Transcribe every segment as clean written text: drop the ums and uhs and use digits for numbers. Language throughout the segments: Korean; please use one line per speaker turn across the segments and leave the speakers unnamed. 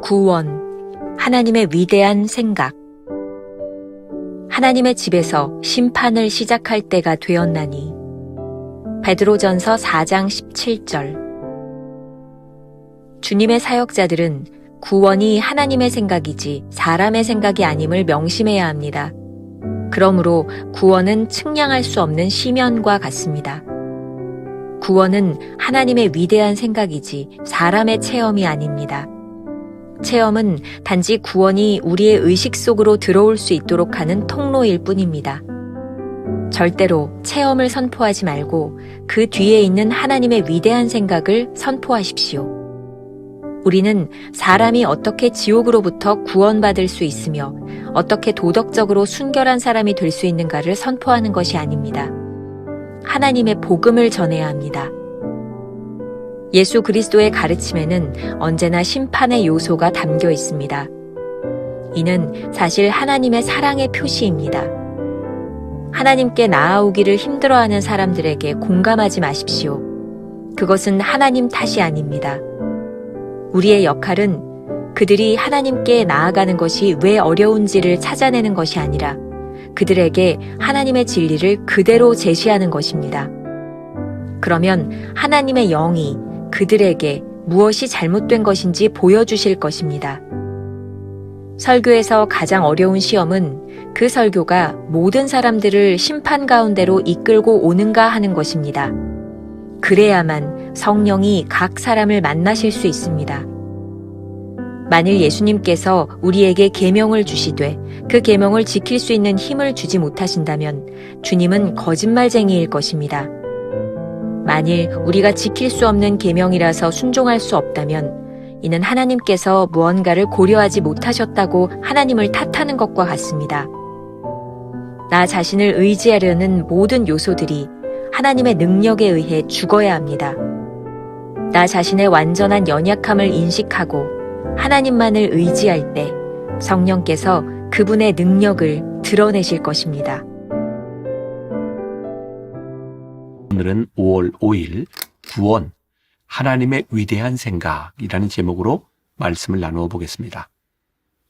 구원, 하나님의 위대한 생각. 하나님의 집에서 심판을 시작할 때가 되었나니. 베드로전서 4장 17절. 주님의 사역자들은 구원이 하나님의 생각이지 사람의 생각이 아님을 명심해야 합니다. 그러므로 구원은 측량할 수 없는 시면과 같습니다. 구원은 하나님의 위대한 생각이지 사람의 체험이 아닙니다. 체험은 단지 구원이 우리의 의식 속으로 들어올 수 있도록 하는 통로일 뿐입니다. 절대로 체험을 선포하지 말고 그 뒤에 있는 하나님의 위대한 생각을 선포하십시오. 우리는 사람이 어떻게 지옥으로부터 구원받을 수 있으며 어떻게 도덕적으로 순결한 사람이 될 수 있는가를 선포하는 것이 아닙니다. 하나님의 복음을 전해야 합니다. 예수 그리스도의 가르침에는 언제나 심판의 요소가 담겨 있습니다. 이는 사실 하나님의 사랑의 표시입니다. 하나님께 나아오기를 힘들어하는 사람들에게 공감하지 마십시오. 그것은 하나님 탓이 아닙니다. 우리의 역할은 그들이 하나님께 나아가는 것이 왜 어려운지를 찾아내는 것이 아니라 그들에게 하나님의 진리를 그대로 제시하는 것입니다. 그러면 하나님의 영이 그들에게 무엇이 잘못된 것인지 보여주실 것입니다. 설교에서 가장 어려운 시험은 그 설교가 모든 사람들을 심판 가운데로 이끌고 오는가 하는 것입니다. 그래야만 성령이 각 사람을 만나실 수 있습니다. 만일 예수님께서 우리에게 계명을 주시되 그 계명을 지킬 수 있는 힘을 주지 못하신다면 주님은 거짓말쟁이일 것입니다. 만일 우리가 지킬 수 없는 계명이라서 순종할 수 없다면 이는 하나님께서 무언가를 고려하지 못하셨다고 하나님을 탓하는 것과 같습니다. 나 자신을 의지하려는 모든 요소들이 하나님의 능력에 의해 죽어야 합니다. 나 자신의 완전한 연약함을 인식하고 하나님만을 의지할 때 성령께서 그분의 능력을 드러내실 것입니다.
오늘은 5월 5일 구원, 하나님의 위대한 생각이라는 제목으로 말씀을 나누어 보겠습니다.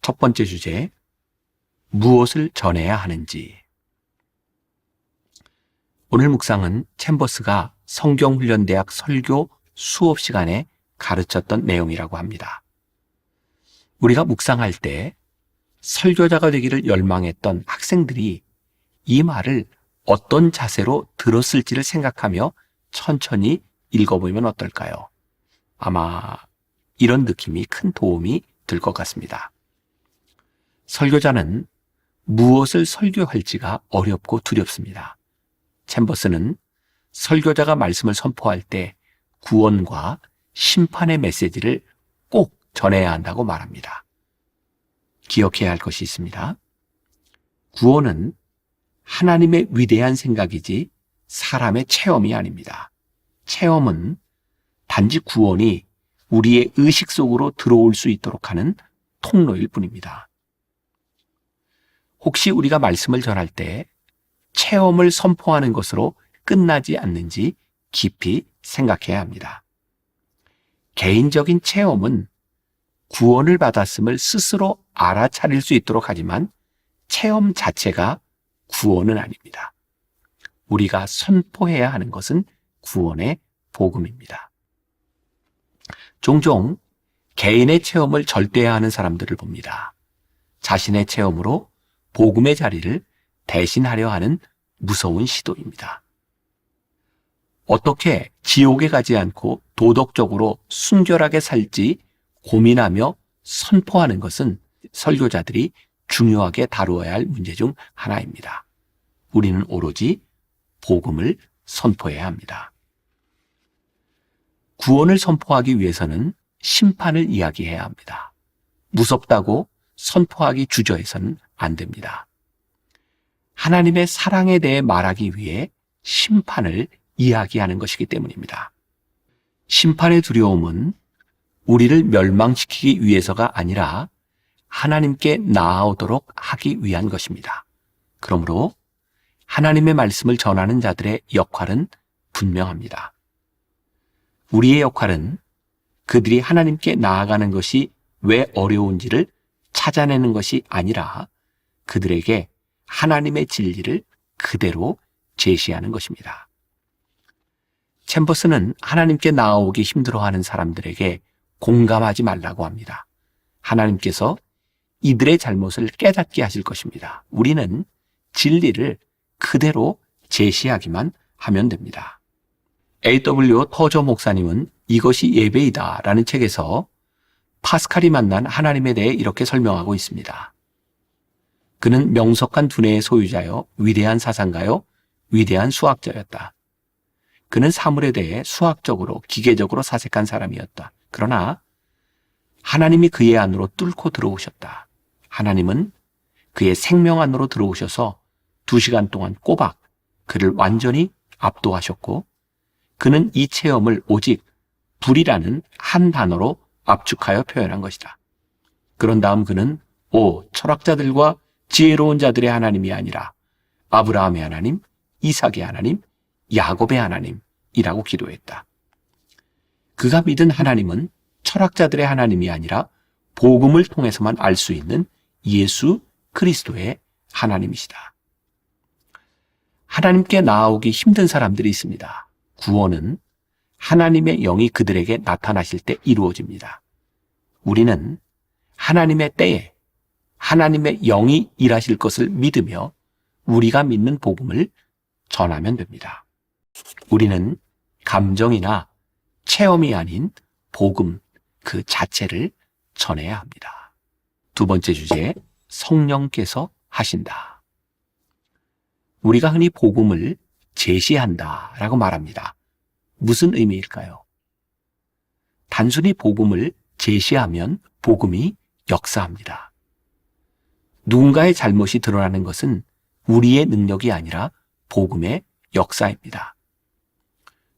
첫 번째 주제, 무엇을 전해야 하는지. 오늘 묵상은 챔버스가 성경훈련대학 설교 수업 시간에 가르쳤던 내용이라고 합니다. 우리가 묵상할 때 설교자가 되기를 열망했던 학생들이 이 말을 어떤 자세로 들었을지를 생각하며 천천히 읽어보면 어떨까요? 아마 이런 느낌이 큰 도움이 될 것 같습니다. 설교자는 무엇을 설교할지가 어렵고 두렵습니다. 챔버스는 설교자가 말씀을 선포할 때 구원과 심판의 메시지를 꼭 전해야 한다고 말합니다. 기억해야 할 것이 있습니다. 구원은 하나님의 위대한 생각이지 사람의 체험이 아닙니다. 체험은 단지 구원이 우리의 의식 속으로 들어올 수 있도록 하는 통로일 뿐입니다. 혹시 우리가 말씀을 전할 때 체험을 선포하는 것으로 끝나지 않는지 깊이 생각해야 합니다. 개인적인 체험은 구원을 받았음을 스스로 알아차릴 수 있도록 하지만 체험 자체가 구원은 아닙니다. 우리가 선포해야 하는 것은 구원의 복음입니다. 종종 개인의 체험을 절대화하는 사람들을 봅니다. 자신의 체험으로 복음의 자리를 대신하려 하는 무서운 시도입니다. 어떻게 지옥에 가지 않고 도덕적으로 순결하게 살지 고민하며 선포하는 것은 설교자들이 중요하게 다루어야 할 문제 중 하나입니다. 우리는 오로지 복음을 선포해야 합니다. 구원을 선포하기 위해서는 심판을 이야기해야 합니다. 무섭다고 선포하기 주저해서는 안 됩니다. 하나님의 사랑에 대해 말하기 위해 심판을 이야기하는 것이기 때문입니다. 심판의 두려움은 우리를 멸망시키기 위해서가 아니라 하나님께 나아오도록 하기 위한 것입니다. 그러므로 하나님의 말씀을 전하는 자들의 역할은 분명합니다. 우리의 역할은 그들이 하나님께 나아가는 것이 왜 어려운지를 찾아내는 것이 아니라 그들에게 하나님의 진리를 그대로 제시하는 것입니다. 챔버스는 하나님께 나아오기 힘들어하는 사람들에게 공감하지 말라고 합니다. 하나님께서 이들의 잘못을 깨닫게 하실 것입니다. 우리는 진리를 그대로 제시하기만 하면 됩니다. A.W. 터저 목사님은 이것이 예배이다 라는 책에서 파스칼이 만난 하나님에 대해 이렇게 설명하고 있습니다. 그는 명석한 두뇌의 소유자요, 위대한 사상가요, 위대한 수학자였다. 그는 사물에 대해 수학적으로, 기계적으로 사색한 사람이었다. 그러나 하나님이 그의 안으로 뚫고 들어오셨다. 하나님은 그의 생명 안으로 들어오셔서 2시간 동안 꼬박 그를 완전히 압도하셨고 그는 이 체험을 오직 불이라는 한 단어로 압축하여 표현한 것이다. 그런 다음 그는 철학자들과 지혜로운 자들의 하나님이 아니라 아브라함의 하나님, 이삭의 하나님, 야곱의 하나님이라고 기도했다. 그가 믿은 하나님은 철학자들의 하나님이 아니라 복음을 통해서만 알 수 있는 예수 그리스도의 하나님이시다. 하나님께 나아오기 힘든 사람들이 있습니다. 구원은 하나님의 영이 그들에게 나타나실 때 이루어집니다. 우리는 하나님의 때에 하나님의 영이 일하실 것을 믿으며 우리가 믿는 복음을 전하면 됩니다. 우리는 감정이나 체험이 아닌 복음 그 자체를 전해야 합니다. 두 번째 주제, 성령께서 하신다. 우리가 흔히 복음을 제시한다라고 말합니다. 무슨 의미일까요? 단순히 복음을 제시하면 복음이 역사합니다. 누군가의 잘못이 드러나는 것은 우리의 능력이 아니라 복음의 역사입니다.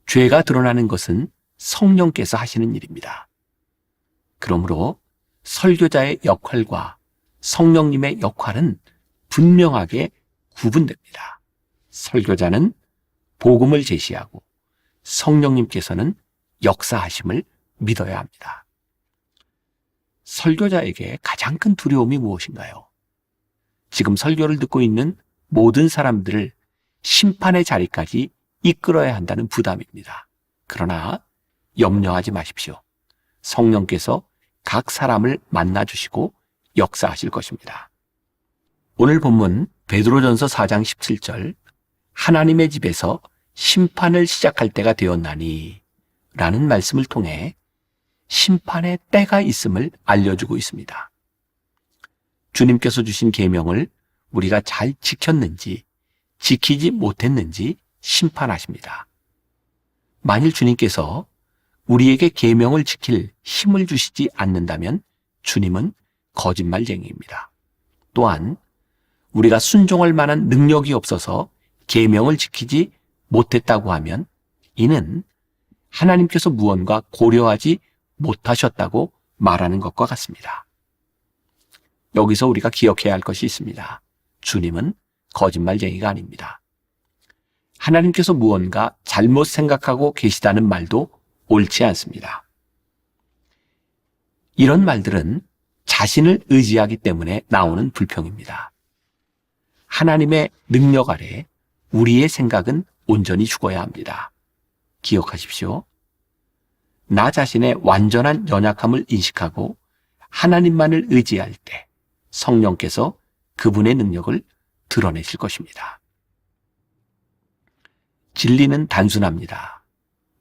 죄가 드러나는 것은 성령께서 하시는 일입니다. 그러므로 설교자의 역할과 성령님의 역할은 분명하게 구분됩니다. 설교자는 복음을 제시하고 성령님께서는 역사하심을 믿어야 합니다. 설교자에게 가장 큰 두려움이 무엇인가요? 지금 설교를 듣고 있는 모든 사람들을 심판의 자리까지 이끌어야 한다는 부담입니다. 그러나 염려하지 마십시오. 성령께서 각 사람을 만나주시고 역사하실 것입니다. 오늘 본문 베드로전서 4장 17절 하나님의 집에서 심판을 시작할 때가 되었나니 라는 말씀을 통해 심판의 때가 있음을 알려주고 있습니다. 주님께서 주신 계명을 우리가 잘 지켰는지 지키지 못했는지 심판하십니다. 만일 주님께서 우리에게 계명을 지킬 힘을 주시지 않는다면 주님은 거짓말쟁이입니다. 또한 우리가 순종할 만한 능력이 없어서 계명을 지키지 못했다고 하면 이는 하나님께서 무언가 고려하지 못하셨다고 말하는 것과 같습니다. 여기서 우리가 기억해야 할 것이 있습니다. 주님은 거짓말쟁이가 아닙니다. 하나님께서 무언가 잘못 생각하고 계시다는 말도 옳지 않습니다. 이런 말들은 자신을 의지하기 때문에 나오는 불평입니다. 하나님의 능력 아래 우리의 생각은 온전히 죽어야 합니다. 기억하십시오. 나 자신의 완전한 연약함을 인식하고 하나님만을 의지할 때 성령께서 그분의 능력을 드러내실 것입니다. 진리는 단순합니다.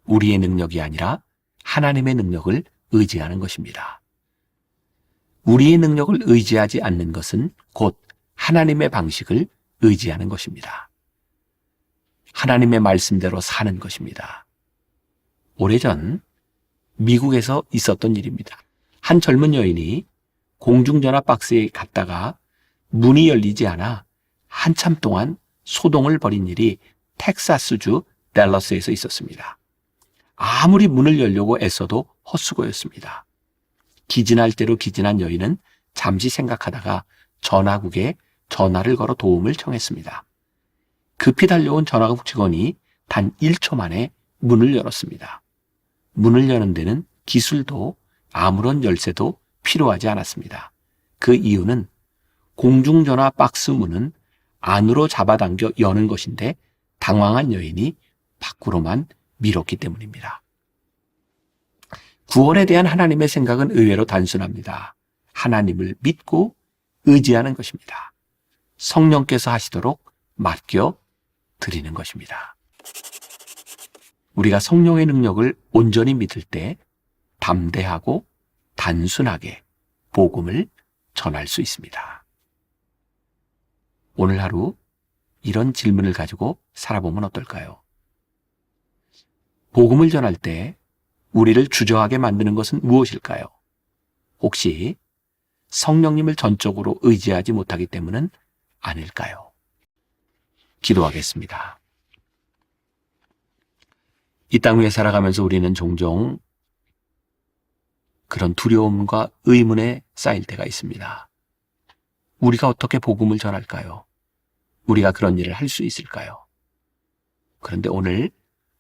우리의 능력이 아니라 하나님의 능력을 의지하는 것입니다. 우리의 능력을 의지하지 않는 것은 곧 하나님의 방식을 의지하는 것입니다. 하나님의 말씀대로 사는 것입니다. 오래전 미국에서 있었던 일입니다. 한 젊은 여인이 공중전화 박스에 갔다가 문이 열리지 않아 한참 동안 소동을 벌인 일이 텍사스주 댈러스에서 있었습니다. 아무리 문을 열려고 애써도 헛수고였습니다. 기진할 대로 기진한 여인은 잠시 생각하다가 전화국에 전화를 걸어 도움을 청했습니다. 급히 달려온 전화국 직원이 단 1초 만에 문을 열었습니다. 문을 여는 데는 기술도 아무런 열쇠도 필요하지 않았습니다. 그 이유는 공중전화 박스 문은 안으로 잡아당겨 여는 것인데 당황한 여인이 밖으로만 밀었기 때문입니다. 구원에 대한 하나님의 생각은 의외로 단순합니다. 하나님을 믿고 의지하는 것입니다. 성령께서 하시도록 맡겨 드리는 것입니다. 우리가 성령의 능력을 온전히 믿을 때 담대하고 단순하게 복음을 전할 수 있습니다. 오늘 하루 이런 질문을 가지고 살아보면 어떨까요? 복음을 전할 때 우리를 주저하게 만드는 것은 무엇일까요? 혹시 성령님을 전적으로 의지하지 못하기 때문은 아닐까요? 기도하겠습니다. 이 땅 위에 살아가면서 우리는 종종 그런 두려움과 의문에 쌓일 때가 있습니다. 우리가 어떻게 복음을 전할까요? 우리가 그런 일을 할 수 있을까요? 그런데 오늘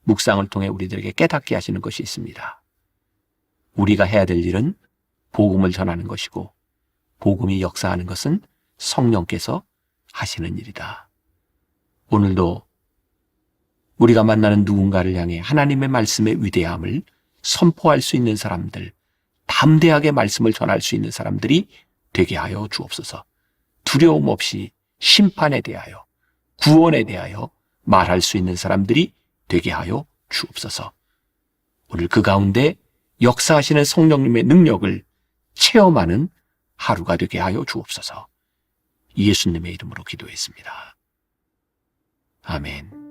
묵상을 통해 우리들에게 깨닫게 하시는 것이 있습니다. 우리가 해야 될 일은 복음을 전하는 것이고 복음이 역사하는 것은 성령께서 하시는 일이다. 오늘도 우리가 만나는 누군가를 향해 하나님의 말씀의 위대함을 선포할 수 있는 사람들, 담대하게 말씀을 전할 수 있는 사람들이 되게 하여 주옵소서. 두려움 없이 심판에 대하여, 구원에 대하여 말할 수 있는 사람들이 되게 하여 주옵소서. 오늘 그 가운데 역사하시는 성령님의 능력을 체험하는 하루가 되게 하여 주옵소서. 예수님의 이름으로 기도했습니다. 아멘.